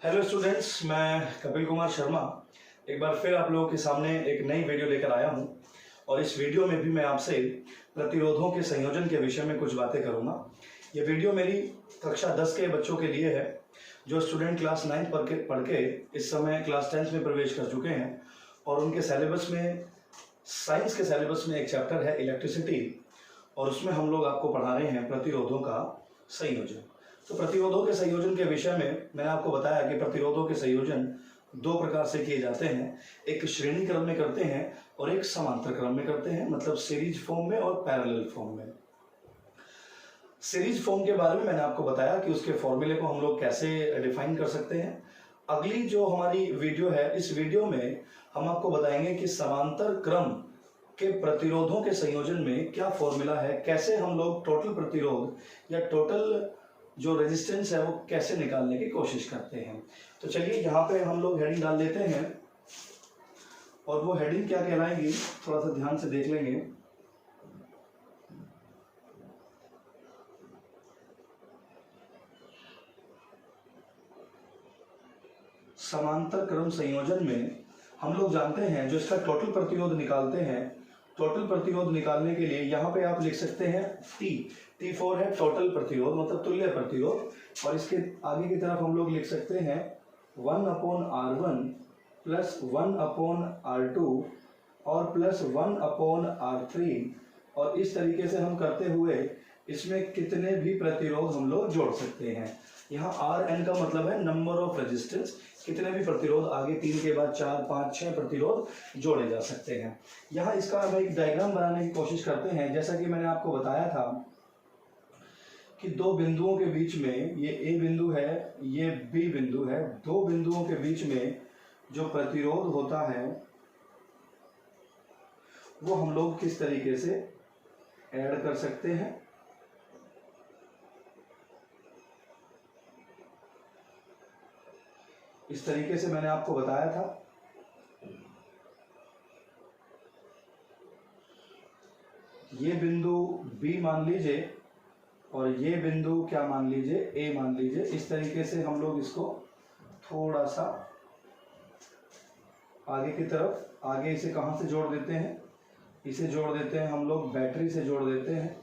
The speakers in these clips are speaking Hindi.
हेलो स्टूडेंट्स, मैं कपिल कुमार शर्मा एक बार फिर आप लोगों के सामने एक नई वीडियो लेकर आया हूं और इस वीडियो में भी मैं आपसे प्रतिरोधों के संयोजन के विषय में कुछ बातें करूंगा। ये वीडियो मेरी कक्षा 10 के बच्चों के लिए है जो स्टूडेंट क्लास 9 पढ़ के इस समय क्लास 10th में प्रवेश कर चुके हैं और उनके सिलेबस में साइंस के सिलेबस में एक चैप्टर है इलेक्ट्रिसिटी और उसमें हम लोग आपको पढ़ा रहे हैं प्रतिरोधों का संयोजन। तो प्रतिरोधों के संयोजन के विषय में मैंने आपको बताया कि प्रतिरोधों के संयोजन दो प्रकार से किए जाते हैं, एक श्रेणी क्रम में करते हैं और एक समांतर क्रम में करते हैं, मतलब सीरीज फॉर्म में और पैरेलल फॉर्म में। सीरीज फॉर्म के बारे में मैंने आपको बताया कि उसके फॉर्मूले को हम लोग कैसे डिफाइन कर सकते हैं। अगली जो हमारी वीडियो है, इस वीडियो में हम आपको बताएंगे कि समांतर क्रम के प्रतिरोधों के संयोजन में क्या फॉर्मूला है, कैसे हम लोग टोटल प्रतिरोध या टोटल जो रेजिस्टेंस है वो कैसे निकालने की कोशिश करते हैं। तो चलिए यहाँ पे हम लोग हेडिंग डाल देते हैं और वो हेडिंग क्या कहलाएगी थोड़ा सा ध्यान से देख लेंगे। समांतर क्रम संयोजन में हम लोग जानते हैं जो इसका टोटल प्रतिरोध निकालते हैं, टोटल प्रतिरोध निकालने के लिए यहाँ पे आप लिख सकते हैं T4 है टोटल प्रतिरोध, मतलब तुल्य प्रतिरोध, और इसके आगे की तरफ हम लोग लिख सकते हैं 1/R1 प्लस 1/R2 और प्लस 1/R3, और इस तरीके से हम करते हुए इसमें कितने भी प्रतिरोध हम लोग जोड़ सकते हैं। यहाँ Rn का मतलब है नंबर ऑफ रेजिस्टेंस, कितने भी प्रतिरोध आगे 3 के बाद 4, 5, 6 प्रतिरोध जोड़े जा सकते हैं। यहाँ इसका हम एक डायग्राम बनाने की कोशिश करते हैं। जैसा कि मैंने आपको बताया था कि दो बिंदुओं के बीच में, ये A बिंदु है, ये B बिंदु है, दो बिंदुओं के बीच में जो प्रतिरोध होता है वो हम लोग किस तरीके से ऐड कर सकते हैं। इस तरीके से मैंने आपको बताया था। ये बिंदु B मान लीजिए और ये बिंदु क्या मान लीजिए, A मान लीजिए। इस तरीके से हम लोग इसको थोड़ा सा आगे की तरफ, आगे इसे कहाँ से जोड़ देते हैं, इसे जोड़ देते हैं हम लोग बैटरी से जोड़ देते हैं,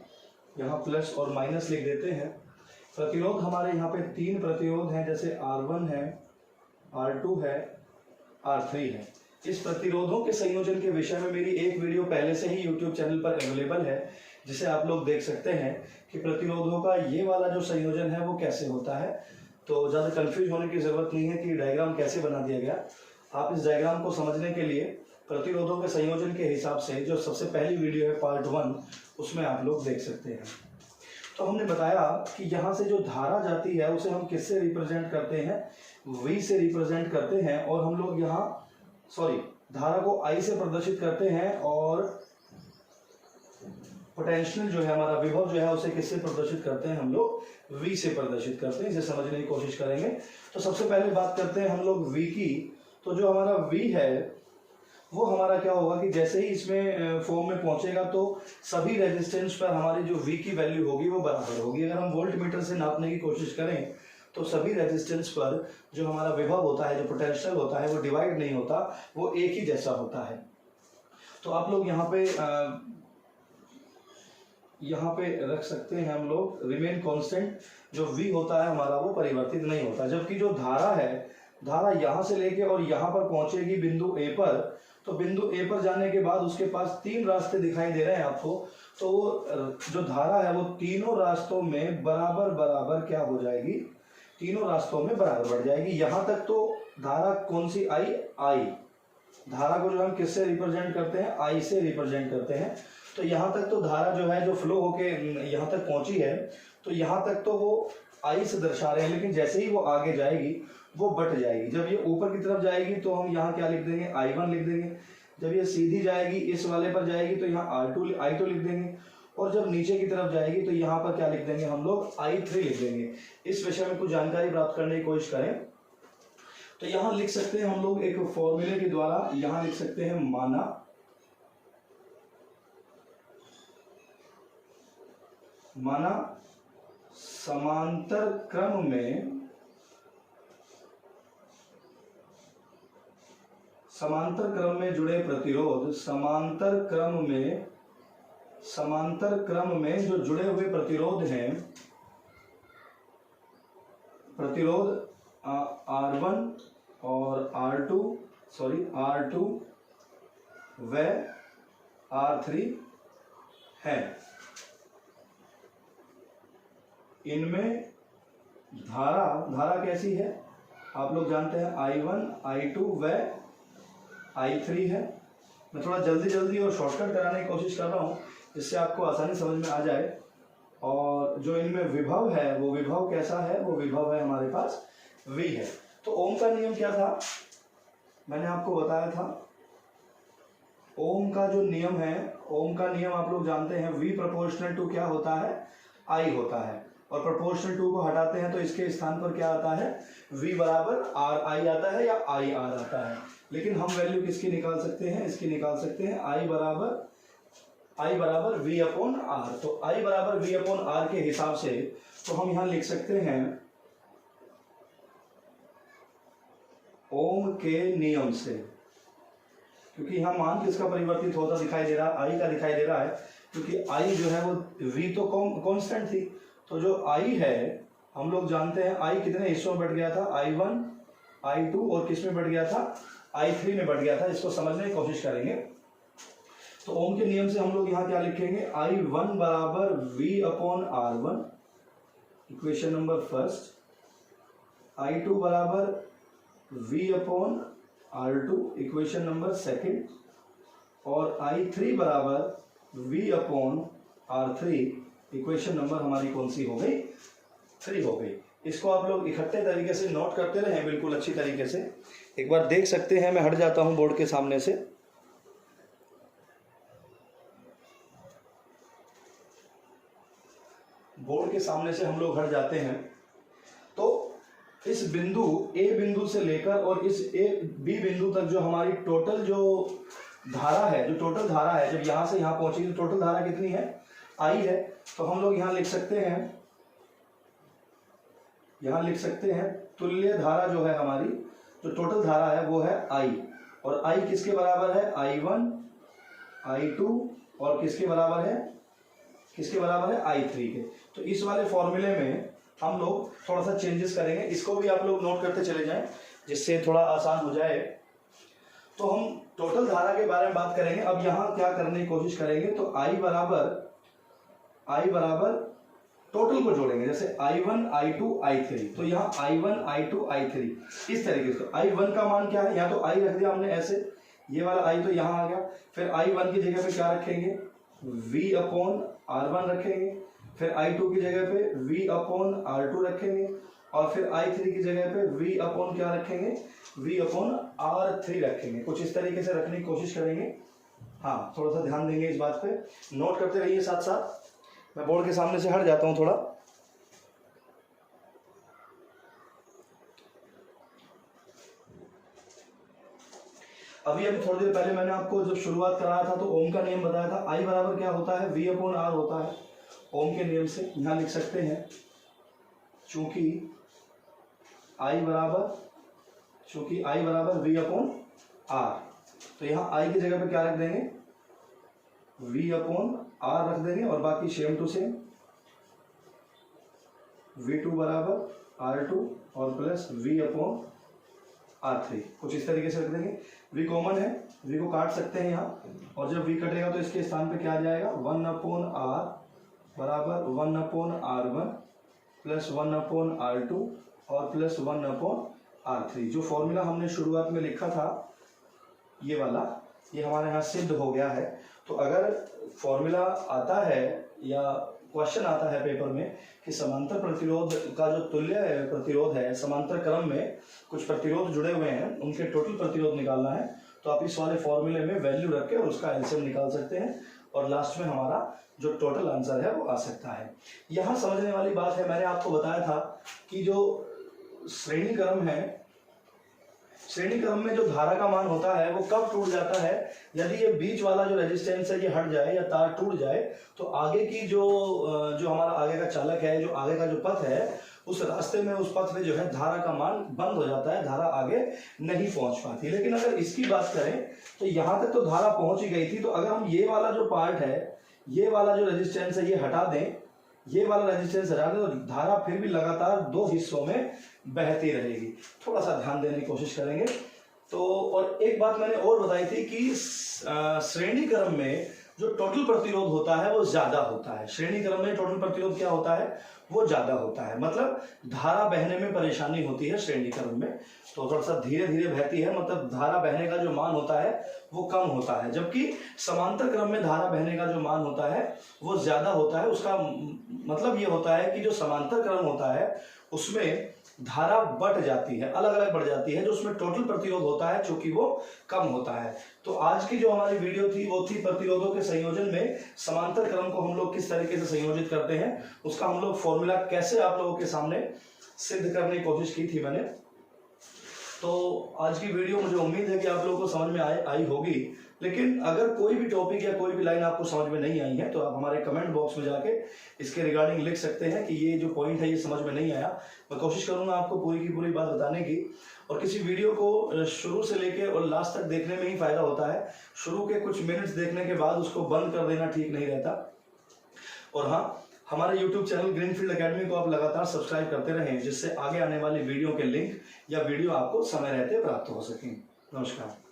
यहाँ प्लस और माइनस लिख देते हैं। प्रतिरोध हमारे यहाँ पे 3 प्रतिरोध हैं, जैसे R1 है, R2 है, R3 है। इस प्रतिरोधों के संयोजन के विषय में मेरी एक वीडियो पहले से ही YouTube चैनल पर अवेलेबल है, जिसे आप लोग देख सकते हैं कि प्रतिरोधों का ये वाला जो संयोजन है वो कैसे होता है। तो ज़्यादा कंफ्यूज होने की ज़रूरत नहीं है कि डायग्राम कैसे बना दिया गया। आप इस डायग्राम को समझने के लिए प्रतिरोधों के संयोजन के हिसाब से जो सबसे पहली वीडियो है पार्ट 1, उसमें आप लोग देख सकते हैं। तो हमने बताया कि यहाँ से जो धारा जाती है उसे हम किससे रिप्रेजेंट करते हैं, V से रिप्रेजेंट करते हैं, और हम लोग यहाँ धारा को I से प्रदर्शित करते हैं, और पोटेंशियल जो है हमारा विभव जो है उसे किससे प्रदर्शित करते हैं, हम लोग V से प्रदर्शित करते हैं। इसे समझने की कोशिश करेंगे। तो सबसे पहले बात करते हैं हम लोग V की। तो जो हमारा V है वो हमारा क्या होगा कि जैसे ही इसमें फॉर्म में पहुंचेगा तो सभी रेजिस्टेंस पर हमारी जो V की वैल्यू होगी वो बराबर होगी। अगर हम वोल्ट मीटर से नापने की कोशिश करें तो सभी रेजिस्टेंस पर जो हमारा विभव होता है, जो पोटेंशियल होता है, वो डिवाइड नहीं होता, वो एक ही जैसा होता है। तो आप लोग यहाँ पे रख सकते हैं हम लोग रिमेन कांस्टेंट। जो V होता है हमारा वो परिवर्तित नहीं होता, जबकि जो धारा है, धारा यहाँ से लेके और यहाँ पर पहुंचेगी बिंदु A पर। तो बिंदु A पर जाने के बाद उसके पास 3 रास्ते दिखाई दे रहे हैं आपको। तो वो जो धारा है वो तीनों रास्तों में बराबर बराबर क्या हो जाएगी, तीनों रास्तों में बराबर बढ़ जाएगी। यहाँ तक तो धारा कौन सी आई, धारा को जो हम किससे रिप्रेजेंट करते हैं, I से रिप्रेजेंट करते हैं। तो यहाँ तक तो धारा जो है जो फ्लो होके यहाँ तक पहुंची है, तो यहाँ तक तो वो I से दर्शा रहे हैं, लेकिन जैसे ही वो आगे जाएगी वो बट जाएगी। जब ये ऊपर की तरफ जाएगी तो हम यहाँ क्या लिख देंगे, I1 लिख देंगे। जब ये सीधी जाएगी इस वाले पर जाएगी तो यहाँ I2 लिख देंगे, और जब नीचे की तरफ जाएगी तो यहाँ पर क्या लिख देंगे, हम लोग I3 लिख देंगे। इस विषय में कुछ जानकारी प्राप्त करने की कोशिश करें तो यहाँ लिख सकते हैं हम लोग एक फॉर्मूले के द्वारा, यहाँ लिख सकते हैं माना समांतर क्रम में समांतर क्रम में जुड़े प्रतिरोध, समांतर क्रम में जो जुड़े हुए प्रतिरोध हैं, प्रतिरोध R1 और R2 व R3 है। इनमें धारा कैसी है आप लोग जानते हैं, I1, I2 व I3 है। मैं थोड़ा जल्दी और शॉर्टकट कराने की कोशिश कर रहा हूँ जिससे आपको आसानी समझ में आ जाए। और जो इनमें विभव है वो विभव कैसा है, वो विभव है हमारे पास V है। तो ओम का नियम क्या था, मैंने आपको बताया था। ओम का जो नियम है, ओम का नियम आप लोग जानते हैं, V प्रोपोर्शनल टू क्या होता है, I होता है। और प्रोपोर्शनल टू को हटाते हैं तो इसके स्थान पर क्या आता है, V बराबर RI आता है या IR आता है। लेकिन हम वैल्यू किसकी निकाल सकते हैं, इसकी निकाल सकते हैं I बराबर V अपॉन R। तो I बराबर V अपॉन R के हिसाब से तो हम यहां लिख सकते हैं ओम के नियम से, क्योंकि यहां मान किसका परिवर्तित होता दिखाई दे रहा है, I का दिखाई दे रहा है, क्योंकि I जो है वो V तो कांस्टेंट थी। तो जो I है हम लोग जानते हैं I कितने हिस्सों में बढ़ गया था, I1, I2 और किस में बढ़ गया था, I3 में बढ़ गया था। इसको समझने की कोशिश करेंगे। तो ओम के नियम से हम लोग यहाँ क्या लिखेंगे, I1 बराबर V upon R1, equation number first. I2 बराबर V upon R2, equation number second. और I3 बराबर V upon R3, equation number हमारी कौन सी हो गई, 3 हो गई। इसको आप लोग इकट्ठे तरीके से नोट करते रहें बिल्कुल अच्छी तरीके से। एक बार देख सकते हैं, मैं हट जाता हूं बोर्ड के सामने से। बोर्ड के सामने से हम लोग हट जाते हैं। तो इस बिंदु A बिंदु से लेकर और इस B बिंदु तक जो हमारी टोटल जो धारा है, जब यहां से यहां पहुंची तो टोटल धारा कितनी है, I है। तो हम लोग यहां लिख सकते हैं तुल्य धारा जो है हमारी, जो टोटल धारा है वो है I। और I किसके बराबर है, I1, I2 और किसके बराबर है I3 के। तो इस वाले फॉर्मूले में हम लोग थोड़ा सा चेंजेस करेंगे, इसको भी आप लोग नोट करते चले जाएं जिससे थोड़ा आसान हो जाए। तो हम टोटल धारा के बारे में बात करेंगे। अब यहाँ क्या करने की कोशिश करेंगे, तो I बराबर टोटल को जोड़ेंगे, जैसे I1, I2, I3। तो यहाँ I1, I2, I3 इस तरीके से। I1 का मान क्या है, यहाँ तो I रख दिया हमने ऐसे, ये वाला I तो यहाँ आ गया। फिर I1 की जगह पे क्या रखेंगे, V अपॉन R1 रखेंगे। फिर I2 की जगह पे V अपॉन R2 रखेंगे। और फिर I3 की जगह पे V अपॉन क्या रखेंगे, V अपॉन R3 रखेंगे। कुछ इस तरीके से रखने की कोशिश करेंगे। हाँ, थोड़ा सा ध्यान देंगे इस बात पे, नोट करते रहिए साथ साथ। मैं बोर्ड के सामने से हट जाता हूं थोड़ा। अभी थोड़ी देर पहले मैंने आपको जब शुरुआत कराया था तो ओम का नियम बताया था। I बराबर क्या होता है, V अपॉन R होता है। ओम के नियम से यहां लिख सकते हैं, चूंकि I बराबर V अपॉन R, तो यहाँ I की जगह पे क्या रख देंगे, V अपॉन R रख देंगे। और बाकी सेम टू सेम V2 बराबर R2 और प्लस V अपॉन R3, कुछ इस तरीके से रख देंगे। V कॉमन है, V को काट सकते हैं यहाँ, और जब V कटेगा तो इसके स्थान पे क्या आ जाएगा, 1 अपॉन R बराबर 1 upon R1 plus 1 upon R2 और प्लस 1 अपॉन R3। जो फॉर्मूला हमने शुरुआत में लिखा था ये वाला, ये हमारे यहाँ सिद्ध हो गया है। तो अगर फॉर्मूला आता है या क्वेश्चन आता है पेपर में कि समांतर प्रतिरोध का जो तुल्य प्रतिरोध है, समांतर क्रम में कुछ प्रतिरोध जुड़े हुए हैं, उनके टोटल प्रतिरोध निकालना है, तो आप इस वाले फॉर्मूले में वैल्यू रख के और उसका एलसीएम निकाल सकते हैं और लास्ट में हमारा जो टोटल आंसर है वो आ सकता है। यहाँ समझने वाली बात है, मैंने आपको बताया था कि जो श्रेणी क्रम है, श्रेणी क्रम में जो धारा का मान होता है वो कब टूट जाता है, यदि ये बीच वाला जो रेजिस्टेंस है ये हट जाए या तार टूट जाए, तो आगे की जो हमारा आगे का चालक है, जो आगे का जो पथ है उस रास्ते में, उस पथ में जो है धारा का मान बंद हो जाता है, धारा आगे नहीं पहुंच पाती। लेकिन अगर इसकी बात करें तो यहां तक तो धारा पहुंच ही गई थी, तो अगर हम ये वाला जो पार्ट है, ये वाला जो रेजिस्टेंस है, ये हटा दें, ये वाला रेजिस्टेंस हटा दें, तो धारा फिर भी लगातार दो हिस्सों में बहती रहेगी। थोड़ा सा ध्यान देने की कोशिश करेंगे। तो और एक बात मैंने और बताई थी कि श्रेणी क्रम में जो टोटल प्रतिरोध होता है वो ज्यादा होता है। श्रेणी क्रम में टोटल प्रतिरोध क्या होता है, वो ज्यादा होता है, मतलब धारा बहने में परेशानी होती है श्रेणी क्रम में, तो थोड़ा सा धीरे धीरे बहती है, मतलब धारा बहने का जो मान होता है वो कम होता है। जबकि समांतर क्रम में धारा बहने का जो मान होता है वो ज्यादा होता है। उसका मतलब ये होता है कि जो समांतर क्रम होता है उसमें धारा बढ़ जाती है, अलग अलग बढ़ जाती है, जो उसमें टोटल प्रतिरोध होता है चूंकि वो कम होता है। तो आज की जो हमारी वीडियो थी वो थी प्रतिरोधों के संयोजन में समांतर क्रम को हम लोग किस तरीके से संयोजित करते हैं, उसका हम लोग फॉर्मूला कैसे आप लोगों के सामने सिद्ध करने की कोशिश की थी मैंने। तो आज की वीडियो मुझे उम्मीद है कि आप लोगों को समझ में आई होगी। लेकिन अगर कोई भी टॉपिक या कोई भी लाइन आपको समझ में नहीं आई है तो आप हमारे कमेंट बॉक्स में जाके इसके रिगार्डिंग लिख सकते हैं कि ये जो पॉइंट है ये समझ में नहीं आया। मैं कोशिश करूंगा आपको पूरी की पूरी बात बताने की। और किसी वीडियो को शुरू से लेके और लास्ट तक देखने में ही फायदा होता है, शुरू के कुछ मिनट्स देखने के बाद उसको बंद कर देना ठीक नहीं रहता। और हाँ, हमारे YouTube चैनल ग्रीनफील्ड एकेडमी को आप लगातार सब्सक्राइब करते रहें, जिससे आगे आने वाली वीडियो के लिंक या वीडियो आपको समय रहते प्राप्त हो सकें। नमस्कार।